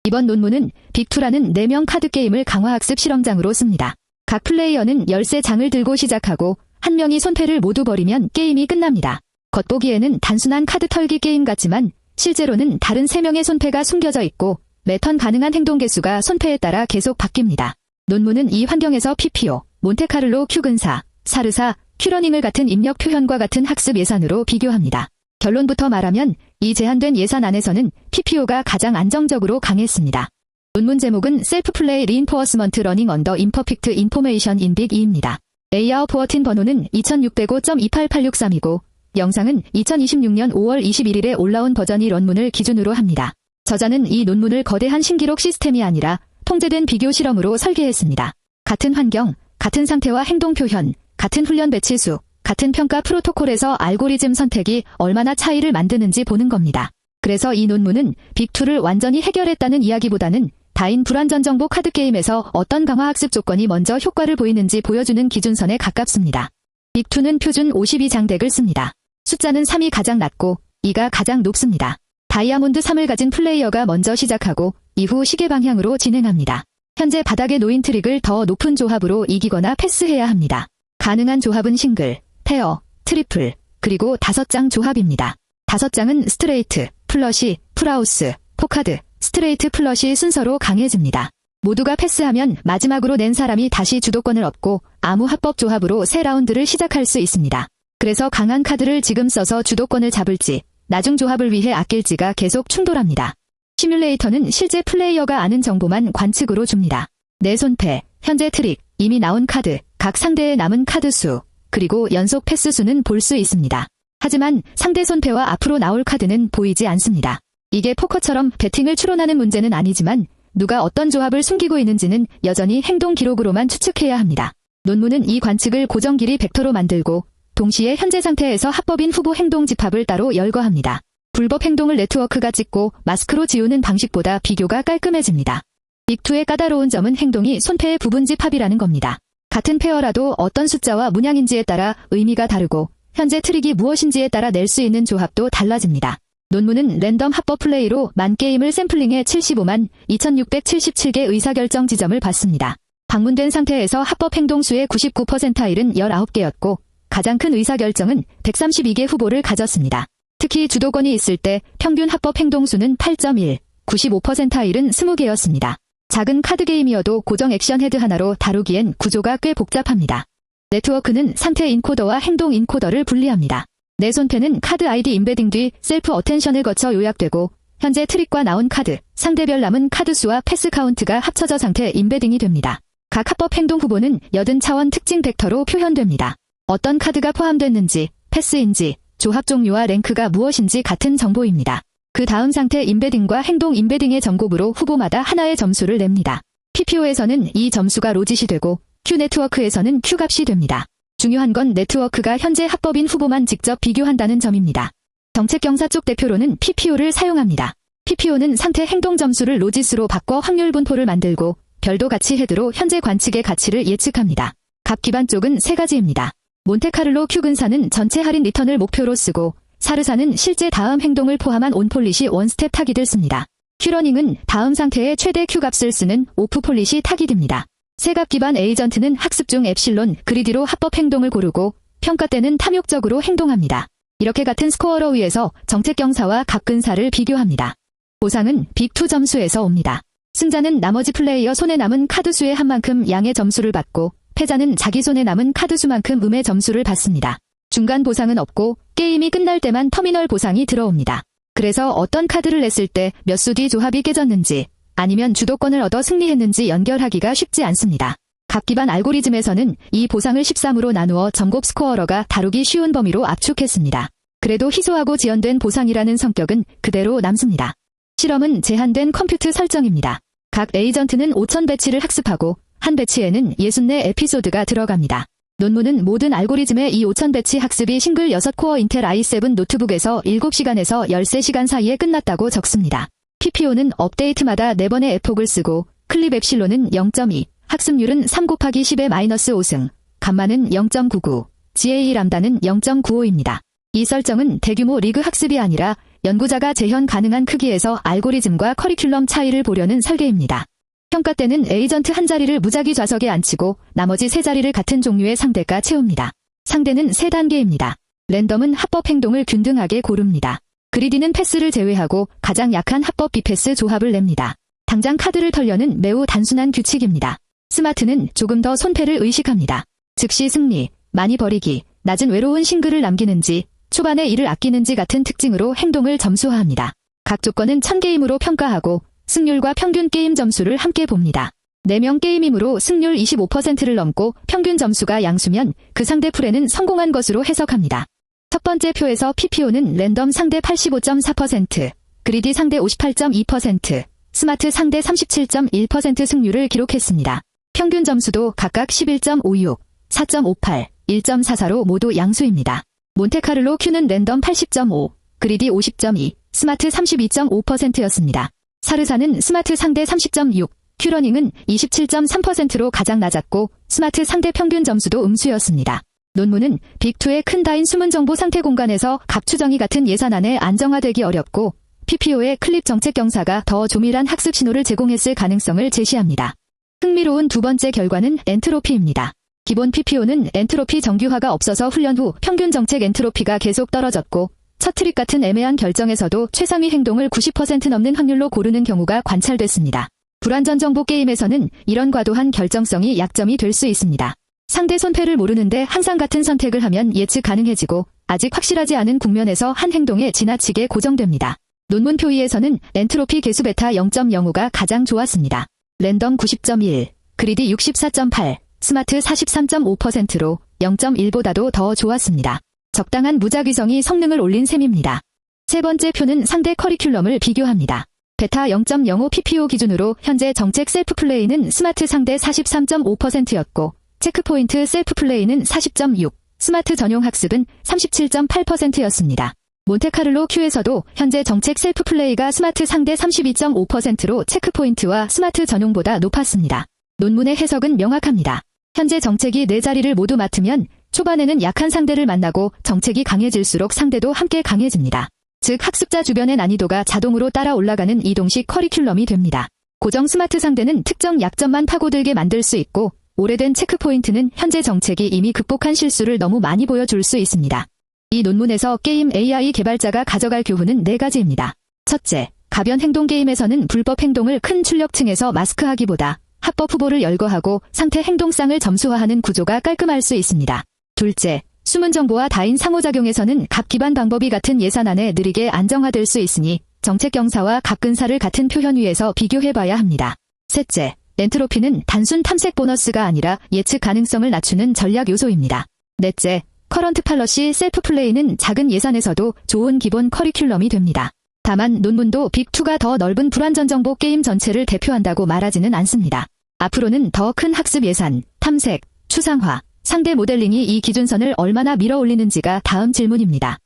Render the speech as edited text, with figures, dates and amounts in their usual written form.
이번 논문은 빅2라는 4명 카드게임을 강화학습 실험장으로 씁니다. 각 플레이어는 13장을 들고 시작하고 한 명이 손패를 모두 버리면 게임이 끝납니다. 겉보기에는 단순한 카드 털기 게임 같지만 실제로는 다른 3명의 손패가 숨겨져 있고 매턴 가능한 행동 개수가 손패에 따라 계속 바뀝니다. 논문은 이 환경에서 PPO, 몬테카를로 Q근사, 사르사, Q러닝을 같은 입력 표현과 같은 학습 예산으로 비교합니다. 결론부터 말하면 이 제한된 예산 안에서는 PPO가 가장 안정적으로 강했습니다. 논문 제목은 Self Play Reinforcement Learning Under Imperfect Information in Big 2입니다. AR 포어틴 번호는 2605.28863이고 영상은 2026년 5월 21일에 올라온 버전이 논문을 기준으로 합니다. 저자는 이 논문을 거대한 신기록 시스템이 아니라 통제된 비교 실험으로 설계했습니다. 같은 환경, 같은 상태와 행동 표현, 같은 훈련 배치수, 같은 평가 프로토콜에서 알고리즘 선택이 얼마나 차이를 만드는지 보는 겁니다. 그래서 이 논문은 빅2를 완전히 해결했다는 이야기보다는 다인 불완전 정보 카드게임에서 어떤 강화학습 조건이 먼저 효과를 보이는지 보여주는 기준선에 가깝습니다. 빅2는 표준 52장 덱을 씁니다. 숫자는 3이 가장 낮고 2가 가장 높습니다. 다이아몬드 3을 가진 플레이어가 먼저 시작하고 이후 시계 방향으로 진행합니다. 현재 바닥에 놓인 트릭을 더 높은 조합으로 이기거나 패스해야 합니다. 가능한 조합은 싱글, 페어, 트리플, 그리고 5장 조합입니다. 5장은 스트레이트, 플러시, 풀하우스, 포카드, 스트레이트 플러시 순서로 강해집니다. 모두가 패스하면 마지막으로 낸 사람이 다시 주도권을 얻고 아무 합법 조합으로 새 라운드를 시작할 수 있습니다. 그래서 강한 카드를 지금 써서 주도권을 잡을지 나중 조합을 위해 아낄지가 계속 충돌합니다. 시뮬레이터는 실제 플레이어가 아는 정보만 관측으로 줍니다. 내 손패, 현재 트릭, 이미 나온 카드, 각 상대의 남은 카드 수, 그리고 연속 패스 수는 볼 수 있습니다. 하지만 상대 손패와 앞으로 나올 카드는 보이지 않습니다. 이게 포커처럼 배팅을 추론하는 문제는 아니지만 누가 어떤 조합을 숨기고 있는지는 여전히 행동 기록으로만 추측해야 합니다. 논문은 이 관측을 고정 길이 벡터로 만들고 동시에 현재 상태에서 합법인 후보 행동 집합을 따로 열거합니다. 불법 행동을 네트워크가 찍고 마스크로 지우는 방식보다 비교가 깔끔해집니다. 빅2의 까다로운 점은 행동이 손패의 부분 집합이라는 겁니다. 같은 페어라도 어떤 숫자와 문양인지에 따라 의미가 다르고 현재 트릭이 무엇인지에 따라 낼 수 있는 조합도 달라집니다. 논문은 랜덤 합법 플레이로 만 게임을 샘플링해 75만 2677개 의사결정 지점을 봤습니다. 방문된 상태에서 합법 행동수의 99%일은 19개였고 가장 큰 의사결정은 132개 후보를 가졌습니다. 특히 주도권이 있을 때 평균 합법 행동수는 8.1, 95%일은 20개였습니다. 작은 카드게임이어도 고정 액션 헤드 하나로 다루기엔 구조가 꽤 복잡합니다. 네트워크는 상태 인코더와 행동 인코더를 분리합니다. 내 손패는 카드 아이디 임베딩 뒤 셀프 어텐션을 거쳐 요약되고 현재 트릭과 나온 카드, 상대별 남은 카드 수와 패스 카운트가 합쳐져 상태 임베딩이 됩니다. 각 합법 행동 후보는 80차원 특징 벡터로 표현됩니다. 어떤 카드가 포함됐는지, 패스인지, 조합 종류와 랭크가 무엇인지 같은 정보입니다. 그 다음 상태 임베딩과 행동 임베딩의 정곱으로 후보마다 하나의 점수를 냅니다. PPO에서는 이 점수가 로짓이 되고 Q네트워크에서는 Q값이 됩니다. 중요한 건 네트워크가 현재 합법인 후보만 직접 비교한다는 점입니다. 정책경사 쪽 대표로는 PPO를 사용합니다. PPO는 상태 행동 점수를 로짓으로 바꿔 확률 분포를 만들고 별도 가치 헤드로 현재 관측의 가치를 예측합니다. 값 기반 쪽은 3가지입니다. 몬테카를로 Q근사는 전체 할인 리턴을 목표로 쓰고 사르사는 실제 다음 행동을 포함한 온폴리시 원스텝 타깃을 씁니다. Q러닝은 다음 상태의 최대 Q값을 쓰는 오프 폴리시 타깃입니다. 세값 기반 에이전트는 학습 중 엡실론 그리디로 합법 행동을 고르고 평가 때는 탐욕적으로 행동합니다. 이렇게 같은 스코어러 위에서 정책경사와 값근사를 비교합니다. 보상은 빅2 점수에서 옵니다. 승자는 나머지 플레이어 손에 남은 카드 수의 한 만큼 양의 점수를 받고 패자는 자기 손에 남은 카드 수만큼 음의 점수를 받습니다. 중간 보상은 없고 게임이 끝날 때만 터미널 보상이 들어옵니다. 그래서 어떤 카드를 냈을 때 몇 수 뒤 조합이 깨졌는지 아니면 주도권을 얻어 승리했는지 연결하기가 쉽지 않습니다. 값 기반 알고리즘에서는 이 보상을 13으로 나누어 점곱 스코어러가 다루기 쉬운 범위로 압축했습니다. 그래도 희소하고 지연된 보상이라는 성격은 그대로 남습니다. 실험은 제한된 컴퓨트 설정입니다. 각 에이전트는 5000 배치를 학습하고 한 배치에는 64 에피소드가 들어갑니다. 논문은 모든 알고리즘의 이 5000 배치 학습이 싱글 6코어 인텔 i7 노트북에서 7시간에서 13시간 사이에 끝났다고 적습니다. PPO는 업데이트마다 4번의 에폭을 쓰고 클립 엡실론은 0.2, 학습률은 3 곱하기 10의 마이너스 5승, 감마는 0.99, GAE 람다는 0.95입니다. 이 설정은 대규모 리그 학습이 아니라 연구자가 재현 가능한 크기에서 알고리즘과 커리큘럼 차이를 보려는 설계입니다. 평가 때는 에이전트 한 자리를 무작위 좌석에 앉히고 나머지 세 자리를 같은 종류의 상대가 채웁니다. 상대는 세 단계입니다. 랜덤은 합법 행동을 균등하게 고릅니다. 그리디는 패스를 제외하고 가장 약한 합법 B패스 조합을 냅니다. 당장 카드를 털려는 매우 단순한 규칙입니다. 스마트는 조금 더 손패를 의식합니다. 즉시 승리, 많이 버리기, 낮은 외로운 싱글을 남기는지, 초반에 이를 아끼는지 같은 특징으로 행동을 점수화합니다. 각 조건은 1000게임으로 평가하고 승률과 평균 게임 점수를 함께 봅니다. 4명 게임이므로 승률 25%를 넘고 평균 점수가 양수면 그 상대 플레이는 성공한 것으로 해석합니다. 첫 번째 표에서 PPO는 랜덤 상대 85.4%, 그리디 상대 58.2%, 스마트 상대 37.1% 승률을 기록했습니다. 평균 점수도 각각 11.56, 4.58, 1.44로 모두 양수입니다. 몬테카를로 Q는 랜덤 80.5, 그리디 50.2, 스마트 32.5%였습니다. 사르사는 스마트 상대 30.6, 큐러닝은 27.3%로 가장 낮았고 스마트 상대 평균 점수도 음수였습니다. 논문은 빅2의 큰 다인 숨은 정보 상태 공간에서 값 추정이 같은 예산안에 안정화되기 어렵고 PPO의 클립 정책 경사가 더 조밀한 학습 신호를 제공했을 가능성을 제시합니다. 흥미로운 두 번째 결과는 엔트로피입니다. 기본 PPO는 엔트로피 정규화가 없어서 훈련 후 평균 정책 엔트로피가 계속 떨어졌고 첫 트릭 같은 애매한 결정에서도 최상위 행동을 90% 넘는 확률로 고르는 경우가 관찰됐습니다. 불완전 정보 게임에서는 이런 과도한 결정성이 약점이 될 수 있습니다. 상대 손패를 모르는데 항상 같은 선택을 하면 예측 가능해지고 아직 확실하지 않은 국면에서 한 행동에 지나치게 고정됩니다. 논문 표의에서는 엔트로피 개수 베타 0.05가 가장 좋았습니다. 랜덤 90.1, 그리디 64.8, 스마트 43.5%로 0.1보다도 더 좋았습니다. 적당한 무작위성이 성능을 올린 셈입니다. 세 번째 표는 상대 커리큘럼을 비교합니다. 베타 0.05 PPO 기준으로 현재 정책 셀프 플레이는 스마트 상대 43.5%였고 체크포인트 셀프 플레이는 40.6, 스마트 전용 학습은 37.8%였습니다. 몬테카를로 Q에서도 현재 정책 셀프 플레이가 스마트 상대 32.5%로 체크포인트와 스마트 전용보다 높았습니다. 논문의 해석은 명확합니다. 현재 정책이 네 자리를 모두 맡으면 초반에는 약한 상대를 만나고 정책이 강해질수록 상대도 함께 강해집니다. 즉 학습자 주변의 난이도가 자동으로 따라 올라가는 이동식 커리큘럼이 됩니다. 고정 스마트 상대는 특정 약점만 파고들게 만들 수 있고 오래된 체크포인트는 현재 정책이 이미 극복한 실수를 너무 많이 보여줄 수 있습니다. 이 논문에서 게임 AI 개발자가 가져갈 교훈은 4가지입니다. 첫째, 가변 행동 게임에서는 불법 행동을 큰 출력층에서 마스크하기보다 합법 후보를 열거하고 상태 행동쌍을 점수화하는 구조가 깔끔할 수 있습니다. 둘째, 숨은 정보와 다인 상호작용에서는 값 기반 방법이 같은 예산안에 느리게 안정화될 수 있으니 정책 경사와 값 근사를 같은 표현 위에서 비교해봐야 합니다. 셋째, 엔트로피는 단순 탐색 보너스가 아니라 예측 가능성을 낮추는 전략 요소입니다. 넷째, 커런트 팔러시 셀프 플레이는 작은 예산에서도 좋은 기본 커리큘럼이 됩니다. 다만 논문도 빅2가 더 넓은 불완전 정보 게임 전체를 대표한다고 말하지는 않습니다. 앞으로는 더 큰 학습 예산, 탐색, 추상화, 상대 모델링이 이 기준선을 얼마나 밀어올리는지가 다음 질문입니다.